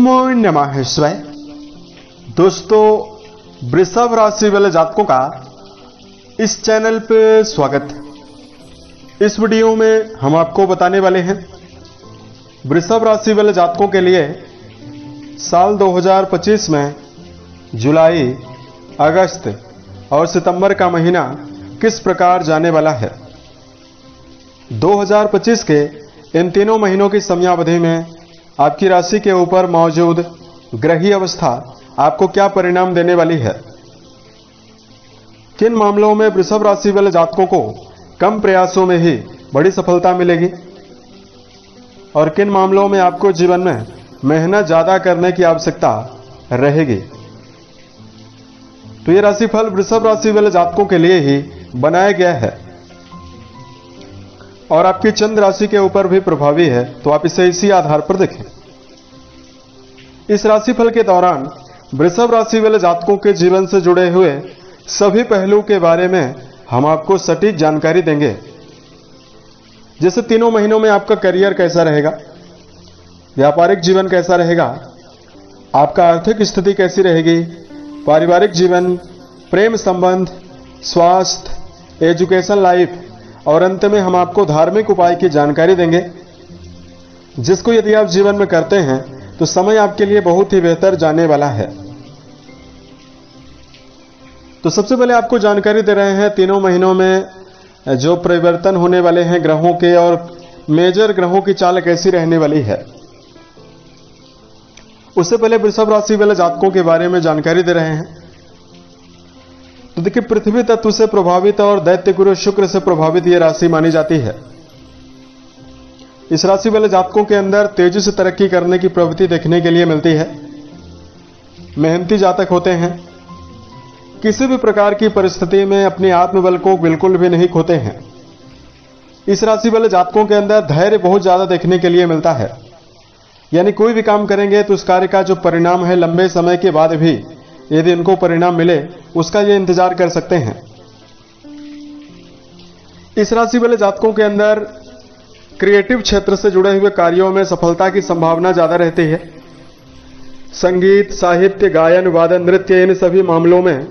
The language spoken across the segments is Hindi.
नमो नमः शिवाय। दोस्तों, वृषभ राशि वाले जातकों का इस चैनल पे स्वागत है। इस वीडियो में हम आपको बताने वाले हैं वृषभ राशि वाले जातकों के लिए साल 2025 में जुलाई, अगस्त और सितंबर का महीना किस प्रकार जाने वाला है। 2025 के इन तीनों महीनों की समयावधि में आपकी राशि के ऊपर मौजूद ग्रहीय अवस्था आपको क्या परिणाम देने वाली है। किन मामलों में वृषभ राशि वाले जातकों को कम प्रयासों में ही बड़ी सफलता मिलेगी और किन मामलों में आपको जीवन में मेहनत ज्यादा करने की आवश्यकता रहेगी। तो ये राशिफल वृषभ राशि वाले जातकों के लिए ही बनाया गया है और आपकी चंद्र राशि के ऊपर भी प्रभावी है, तो आप इसे इसी आधार पर देखें। इस राशिफल के दौरान वृषभ राशि वाले जातकों के जीवन से जुड़े हुए सभी पहलू के बारे में हम आपको सटीक जानकारी देंगे। जैसे तीनों महीनों में आपका करियर कैसा रहेगा, व्यापारिक जीवन कैसा रहेगा, आपका आर्थिक स्थिति कैसी रहेगी, पारिवारिक जीवन, प्रेम संबंध, स्वास्थ्य, एजुकेशन लाइफ और अंत में हम आपको धार्मिक उपाय की जानकारी देंगे, जिसको यदि आप जीवन में करते हैं तो समय आपके लिए बहुत ही बेहतर जाने वाला है। तो सबसे पहले आपको जानकारी दे रहे हैं तीनों महीनों में जो परिवर्तन होने वाले हैं ग्रहों के और मेजर ग्रहों की चाल कैसी रहने वाली है। उससे पहले वृषभ राशि वाले जातकों के बारे में जानकारी दे रहे हैं। तो देखिए, पृथ्वी तत्व से प्रभावित और दैत्य गुरु शुक्र से प्रभावित यह राशि मानी जाती है। इस राशि वाले जातकों के अंदर तेजी से तरक्की करने की प्रवृत्ति देखने के लिए मिलती है। मेहनती जातक होते हैं, किसी भी प्रकार की परिस्थिति में अपने आत्मबल को बिल्कुल भी नहीं खोते हैं। इस राशि वाले जातकों के अंदर धैर्य बहुत ज्यादा देखने के लिए मिलता है, यानी कोई भी काम करेंगे तो उस कार्य का जो परिणाम है लंबे समय के बाद भी यदि इनको परिणाम मिले उसका ये इंतजार कर सकते हैं। इस राशि वाले जातकों के अंदर क्रिएटिव क्षेत्र से जुड़े हुए कार्यों में सफलता की संभावना ज्यादा रहती है। संगीत, साहित्य, गायन, वादन, नृत्य, इन सभी मामलों में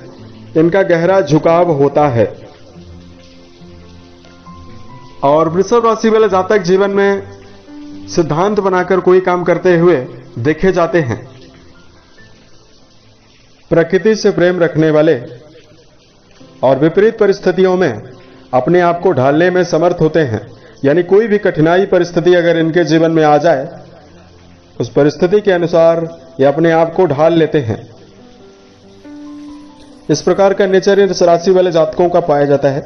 इनका गहरा झुकाव होता है। और वृषभ राशि वाले जातक जीवन में सिद्धांत बनाकर कोई काम करते हुए देखे जाते हैं। प्रकृति से प्रेम रखने वाले और विपरीत परिस्थितियों में अपने आप को ढालने में समर्थ होते हैं, यानी कोई भी कठिनाई परिस्थिति अगर इनके जीवन में आ जाए उस परिस्थिति के अनुसार ये अपने आप को ढाल लेते हैं। इस प्रकार का नेचर इस राशि वाले जातकों का पाया जाता है।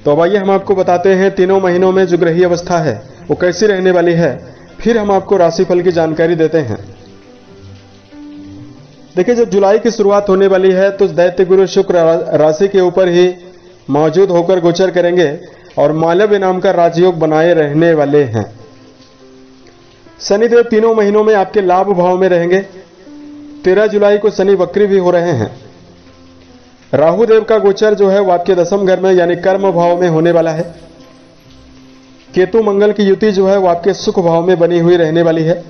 तो अब आइए हम आपको बताते हैं तीनों महीनों में जो ग्रहीय अवस्था है वो कैसी रहने वाली है, फिर हम आपको राशिफल की जानकारी देते हैं। देखिए, जब जुलाई की शुरुआत होने वाली है तो दैत्य गुरु शुक्र राशि के ऊपर ही मौजूद होकर गोचर करेंगे और मालव्य नाम का राजयोग बनाए रहने वाले हैं। शनिदेव तीनों महीनों में आपके लाभ भाव में रहेंगे। 13 जुलाई को शनि वक्री भी हो रहे हैं। राहु देव का गोचर जो है वो आपके दशम घर में यानी कर्म भाव में होने वाला है। केतु मंगल की युति जो है वो आपके सुख भाव में बनी हुई रहने वाली है।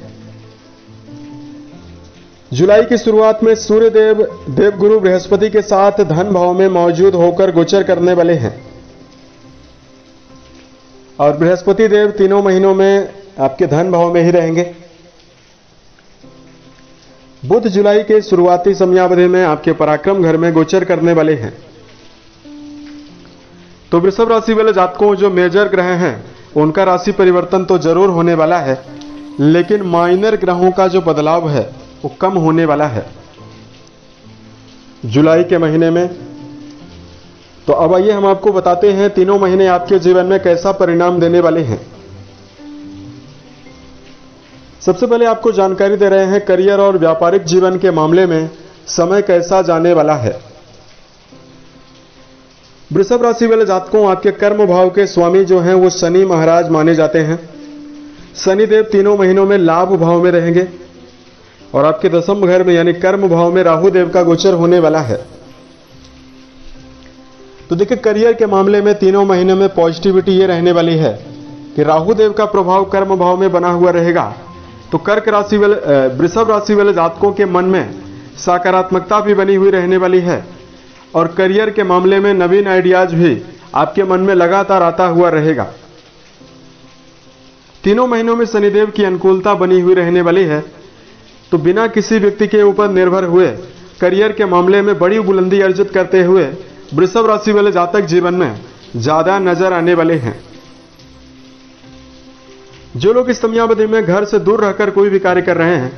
जुलाई की शुरुआत में सूर्य देव देवगुरु बृहस्पति के साथ धन भाव में मौजूद होकर गोचर करने वाले हैं और बृहस्पति देव तीनों महीनों में आपके धन भाव में ही रहेंगे। बुध जुलाई के शुरुआती समयावधि में आपके पराक्रम घर में गोचर करने वाले हैं। तो वृषभ राशि वाले जातकों जो मेजर ग्रह हैं उनका राशि परिवर्तन तो जरूर होने वाला है, लेकिन माइनर ग्रहों का जो बदलाव है वो कम होने वाला है जुलाई के महीने में। तो अब आइए हम आपको बताते हैं तीनों महीने आपके जीवन में कैसा परिणाम देने वाले हैं। सबसे पहले आपको जानकारी दे रहे हैं करियर और व्यापारिक जीवन के मामले में समय कैसा जाने वाला है। वृषभ राशि वाले जातकों आपके कर्म भाव के स्वामी जो हैं वो शनि महाराज माने जाते हैं। शनिदेव तीनों महीनों में लाभ भाव में रहेंगे और आपके दशम घर में यानी कर्म भाव में राहु देव का गोचर होने वाला है। तो देखिए, करियर के मामले में तीनों महीने में पॉजिटिविटी ये रहने वाली है कि राहु देव का प्रभाव कर्म भाव में बना हुआ रहेगा, तो वृषभ राशि वाले जातकों के मन में सकारात्मकता भी बनी हुई रहने वाली है और करियर के मामले में नवीन आइडियाज भी आपके मन में लगातार आता हुआ रहेगा। तीनों महीनों में शनिदेव की अनुकूलता बनी हुई रहने वाली है, तो बिना किसी व्यक्ति के ऊपर निर्भर हुए करियर के मामले में बड़ी बुलंदी अर्जित करते हुए वृषभ राशि वाले जातक जीवन में ज्यादा नजर आने वाले हैं। जो लोग इस समयावधि में घर से दूर रहकर कोई भी कार्य कर रहे हैं,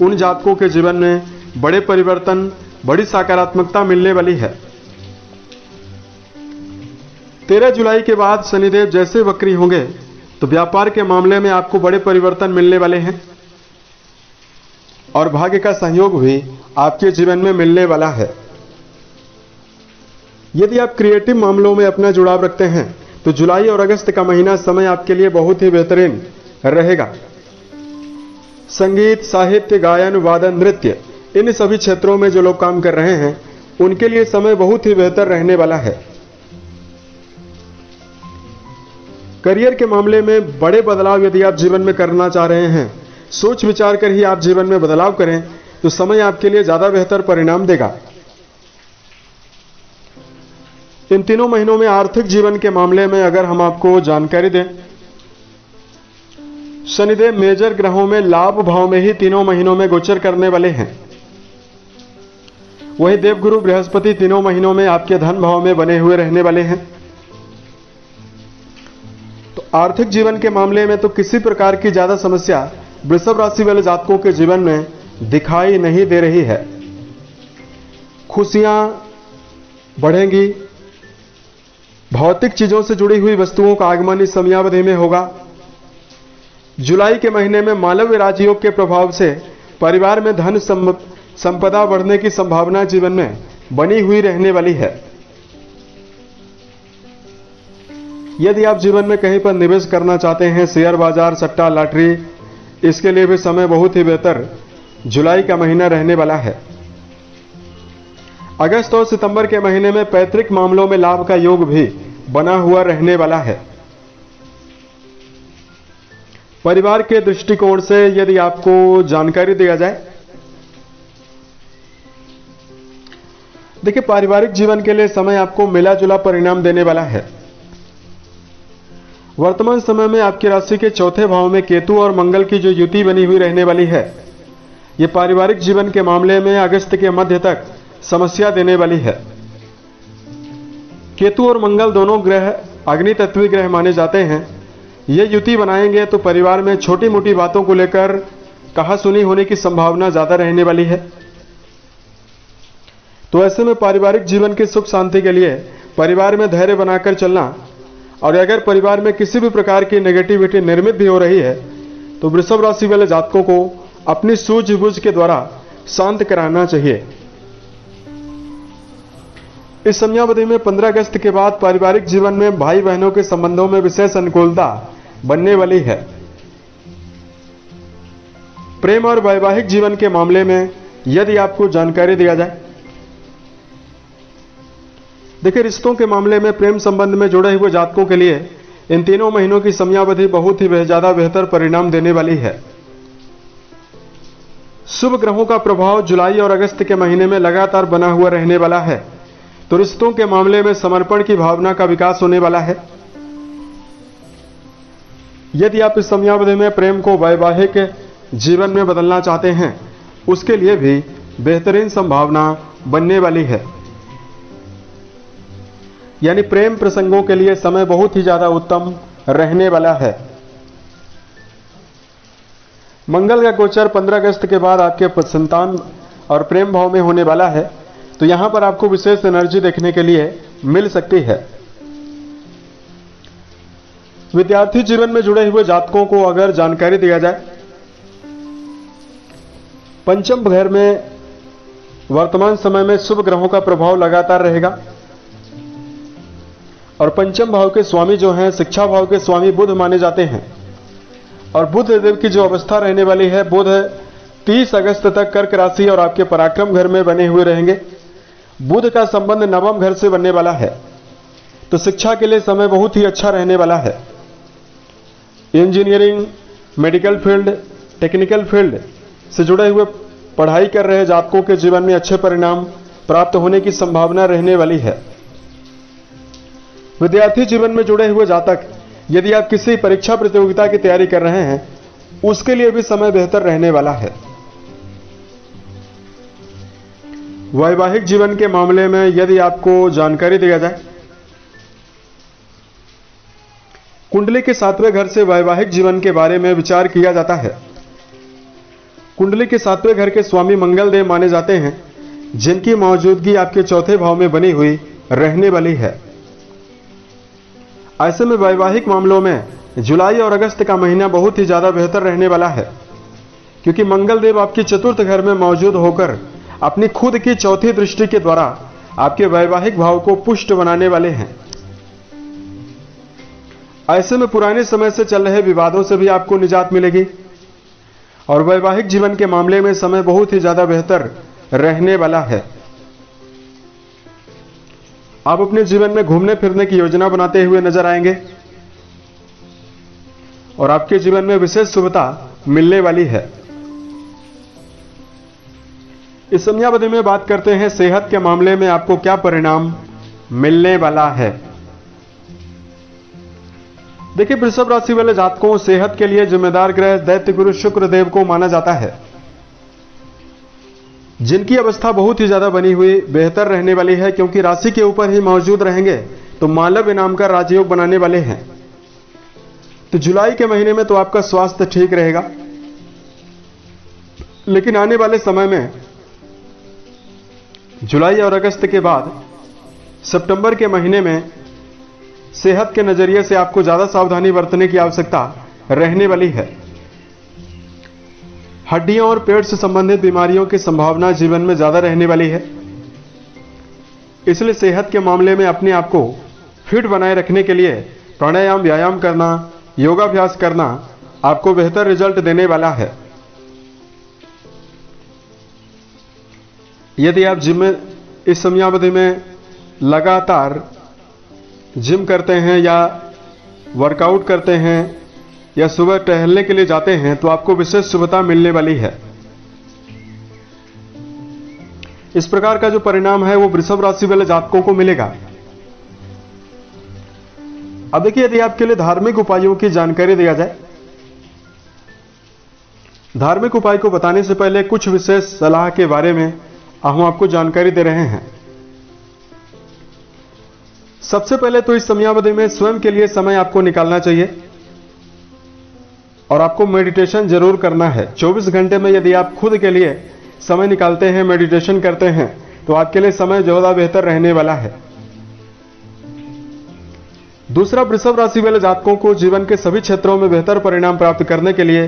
उन जातकों के जीवन में बड़े परिवर्तन, बड़ी सकारात्मकता मिलने वाली है। 13 जुलाई के बाद शनिदेव जैसे वक्री होंगे तो व्यापार के मामले में आपको बड़े परिवर्तन मिलने वाले हैं और भाग्य का सहयोग भी आपके जीवन में मिलने वाला है। यदि आप क्रिएटिव मामलों में अपना जुड़ाव रखते हैं तो जुलाई और अगस्त का महीना समय आपके लिए बहुत ही बेहतरीन रहेगा। संगीत, साहित्य, गायन, वादन, नृत्य, इन सभी क्षेत्रों में जो लोग काम कर रहे हैं उनके लिए समय बहुत ही बेहतर रहने वाला है। करियर के मामले में बड़े बदलाव यदि आप जीवन में करना चाह रहे हैं, सोच विचार कर ही आप जीवन में बदलाव करें तो समय आपके लिए ज्यादा बेहतर परिणाम देगा। इन तीनों महीनों में आर्थिक जीवन के मामले में अगर हम आपको जानकारी दें, शनिदेव मेजर ग्रहों में लाभ भाव में ही तीनों महीनों में गोचर करने वाले हैं। वही देवगुरु बृहस्पति तीनों महीनों में आपके धन भाव में बने हुए रहने वाले हैं। तो आर्थिक जीवन के मामले में तो किसी प्रकार की ज्यादा समस्या वृषभ राशि वाले जातकों के जीवन में दिखाई नहीं दे रही है। खुशियां बढ़ेंगी, भौतिक चीजों से जुड़ी हुई वस्तुओं का आगमन इस समयावधि में होगा। जुलाई के महीने में मालव्य राजयोग के प्रभाव से परिवार में धन संपदा बढ़ने की संभावना जीवन में बनी हुई रहने वाली है। यदि आप जीवन में कहीं पर निवेश करना चाहते हैं, शेयर बाजार, सट्टा, लॉटरी, इसके लिए भी समय बहुत ही बेहतर जुलाई का महीना रहने वाला है। अगस्त और सितंबर के महीने में पैतृक मामलों में लाभ का योग भी बना हुआ रहने वाला है। परिवार के दृष्टिकोण से यदि आपको जानकारी दिया जाए, देखिए पारिवारिक जीवन के लिए समय आपको मिला जुला परिणाम देने वाला है। वर्तमान समय में आपकी राशि के चौथे भाव में केतु और मंगल की जो युति बनी हुई रहने वाली है, यह पारिवारिक जीवन के मामले में अगस्त के मध्य तक समस्या देने वाली है। केतु और मंगल दोनों ग्रह अग्नि तत्वीय ग्रह माने जाते हैं। ये युति बनाएंगे तो परिवार में छोटी मोटी बातों को लेकर कहा सुनी होने की संभावना ज्यादा रहने वाली है। तो ऐसे में पारिवारिक जीवन की सुख शांति के लिए परिवार में धैर्य बनाकर चलना, और अगर परिवार में किसी भी प्रकार की नेगेटिविटी निर्मित भी हो रही है तो वृषभ राशि वाले जातकों को अपनी सूझबूझ के द्वारा शांत कराना चाहिए। इस समयावधि में 15 अगस्त के बाद पारिवारिक जीवन में भाई बहनों के संबंधों में विशेष अनुकूलता बनने वाली है। प्रेम और वैवाहिक जीवन के मामले में यदि आपको जानकारी दिया जाए, देखिए रिश्तों के मामले में प्रेम संबंध में जुड़े हुए जातकों के लिए इन तीनों महीनों की समयावधि बहुत ही ज्यादा बेहतर परिणाम देने वाली है। शुभ ग्रहों का प्रभाव जुलाई और अगस्त के महीने में लगातार बना हुआ रहने वाला है, तो रिश्तों के मामले में समर्पण की भावना का विकास होने वाला है। यदि आप इस समयावधि में प्रेम को वैवाहिक जीवन में बदलना चाहते हैं, उसके लिए भी बेहतरीन संभावना बनने वाली है। यानी प्रेम प्रसंगों के लिए समय बहुत ही ज्यादा उत्तम रहने वाला है। मंगल का गोचर 15 अगस्त के बाद आपके संतान और प्रेम भाव में होने वाला है, तो यहां पर आपको विशेष एनर्जी देखने के लिए मिल सकती है। विद्यार्थी जीवन में जुड़े हुए जातकों को अगर जानकारी दिया जाए, पंचम घर में वर्तमान समय में शुभ ग्रहों का प्रभाव लगातार रहेगा और पंचम भाव के स्वामी जो हैं, शिक्षा भाव के स्वामी बुध माने जाते हैं। और बुध देव की जो अवस्था रहने वाली है, बुध 30 अगस्त तक कर्क राशि और आपके पराक्रम घर में बने हुए रहेंगे। बुध का संबंध नवम घर से बनने वाला है, तो शिक्षा के लिए समय बहुत ही अच्छा रहने वाला है। Engineering, medical field, technical field से जुड़े हुए पढ़ाई कर रहे जातकों के जीवन में अच्छे परिणाम प्राप्त होने की संभावना रहने वाली है। विद्यार्थी जीवन में जुड़े हुए जातक यदि आप किसी परीक्षा प्रतियोगिता की तैयारी कर रहे हैं उसके लिए भी समय बेहतर रहने वाला है। वैवाहिक जीवन के मामले में यदि आपको जानकारी दिया जाए, कुंडली के 7वें घर से वैवाहिक जीवन के बारे में विचार किया जाता है। कुंडली के 7वें घर के स्वामी मंगल देव माने जाते हैं, जिनकी मौजूदगी आपके 4थे भाव में बनी हुई रहने वाली है। ऐसे में वैवाहिक मामलों में जुलाई और अगस्त का महीना बहुत ही ज्यादा बेहतर रहने वाला है, क्योंकि मंगल देव आपके 4th घर में मौजूद होकर अपनी खुद की 4थी दृष्टि के द्वारा आपके वैवाहिक भाव को पुष्ट बनाने वाले हैं। ऐसे में पुराने समय से चल रहे विवादों से भी आपको निजात मिलेगी और वैवाहिक जीवन के मामले में समय बहुत ही ज्यादा बेहतर रहने वाला है। आप अपने जीवन में घूमने फिरने की योजना बनाते हुए नजर आएंगे और आपके जीवन में विशेष शुभता मिलने वाली है। इस समयावधि में बात करते हैं सेहत के मामले में आपको क्या परिणाम मिलने वाला है। देखिए, वृषभ राशि वाले जातकों, सेहत के लिए जिम्मेदार ग्रह दैत्य गुरु शुक्र देव को माना जाता है, जिनकी अवस्था बहुत ही ज्यादा बनी हुई बेहतर रहने वाली है, क्योंकि राशि के ऊपर ही मौजूद रहेंगे तो मालव इनाम का राजयोग बनाने वाले हैं। तो जुलाई के महीने में तो आपका स्वास्थ्य ठीक रहेगा, लेकिन आने वाले समय में जुलाई और अगस्त के बाद सितंबर के महीने में सेहत के नजरिए से आपको ज्यादा सावधानी बरतने की आवश्यकता रहने वाली है। हड्डियों और पेट से संबंधित बीमारियों की संभावना जीवन में ज्यादा रहने वाली है, इसलिए सेहत के मामले में अपने आप को फिट बनाए रखने के लिए प्राणायाम, व्यायाम करना, योगाभ्यास करना आपको बेहतर रिजल्ट देने वाला है। यदि आप जिम में इस समयावधि में लगातार जिम करते हैं या वर्कआउट करते हैं या सुबह टहलने के लिए जाते हैं तो आपको विशेष शुभता मिलने वाली है। इस प्रकार का जो परिणाम है वो वृषभ राशि वाले जातकों को मिलेगा। अब देखिए, यदि आपके लिए धार्मिक उपायों की जानकारी दिया जाए, धार्मिक उपाय को बताने से पहले कुछ विशेष सलाह के बारे में हम आपको जानकारी दे रहे हैं। सबसे पहले तो इस समयावधि में स्वयं के लिए समय आपको निकालना चाहिए और आपको मेडिटेशन जरूर करना है। 24 घंटे में यदि आप खुद के लिए समय निकालते हैं, मेडिटेशन करते हैं, तो आपके लिए समय ज्यादा बेहतर रहने वाला है। दूसरा, वृषभ राशि वाले जातकों को जीवन के सभी क्षेत्रों में बेहतर परिणाम प्राप्त करने के लिए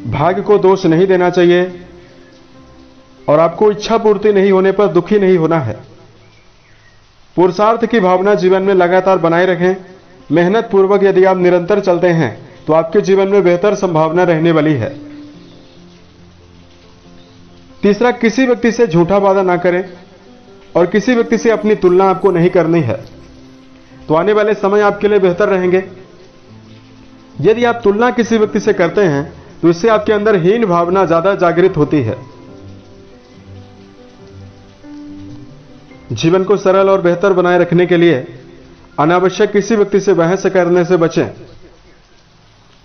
भाग्य को दोष नहीं देना चाहिए और आपको इच्छा पूर्ति नहीं होने पर दुखी नहीं होना है। पुरुषार्थ की भावना जीवन में लगातार बनाए रखें। मेहनत पूर्वक यदि आप निरंतर चलते हैं तो आपके जीवन में बेहतर संभावना रहने वाली है। तीसरा, किसी व्यक्ति से झूठा वादा ना करें और किसी व्यक्ति से अपनी तुलना आपको नहीं करनी है, तो आने वाले समय आपके लिए बेहतर रहेंगे। यदि आप तुलना किसी व्यक्ति से करते हैं तो इससे आपके अंदर हीन भावना ज्यादा जागृत होती है। जीवन को सरल और बेहतर बनाए रखने के लिए अनावश्यक किसी व्यक्ति से बहस करने से बचें,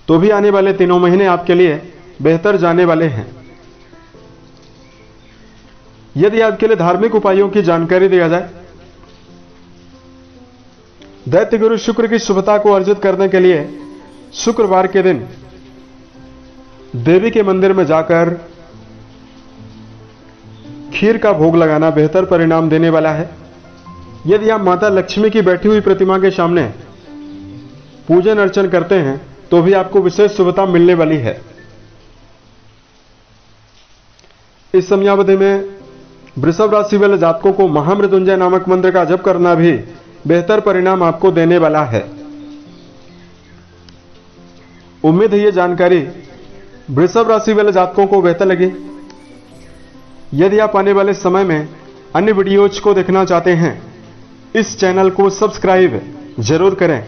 तो भी आने वाले 3 महीने आपके लिए बेहतर जाने वाले हैं। यदि आपके लिए धार्मिक उपायों की जानकारी दिया जाए, दैत्य गुरु शुक्र की शुभता को अर्जित करने के लिए शुक्रवार के दिन देवी के मंदिर में जाकर खीर का भोग लगाना बेहतर परिणाम देने वाला है। यदि आप माता लक्ष्मी की बैठी हुई प्रतिमा के सामने पूजन अर्चन करते हैं तो भी आपको विशेष शुभता मिलने वाली है। इस समयावधि में वृषभ राशि वाले जातकों को महामृत्युंजय नामक मंत्र का जप करना भी बेहतर परिणाम आपको देने वाला है। उम्मीद है ये जानकारी वृषभ राशि वाले जातकों को बेहतर लगी। यदि आप आने वाले समय में अन्य वीडियोज को देखना चाहते हैं, इस चैनल को सब्सक्राइब जरूर करें।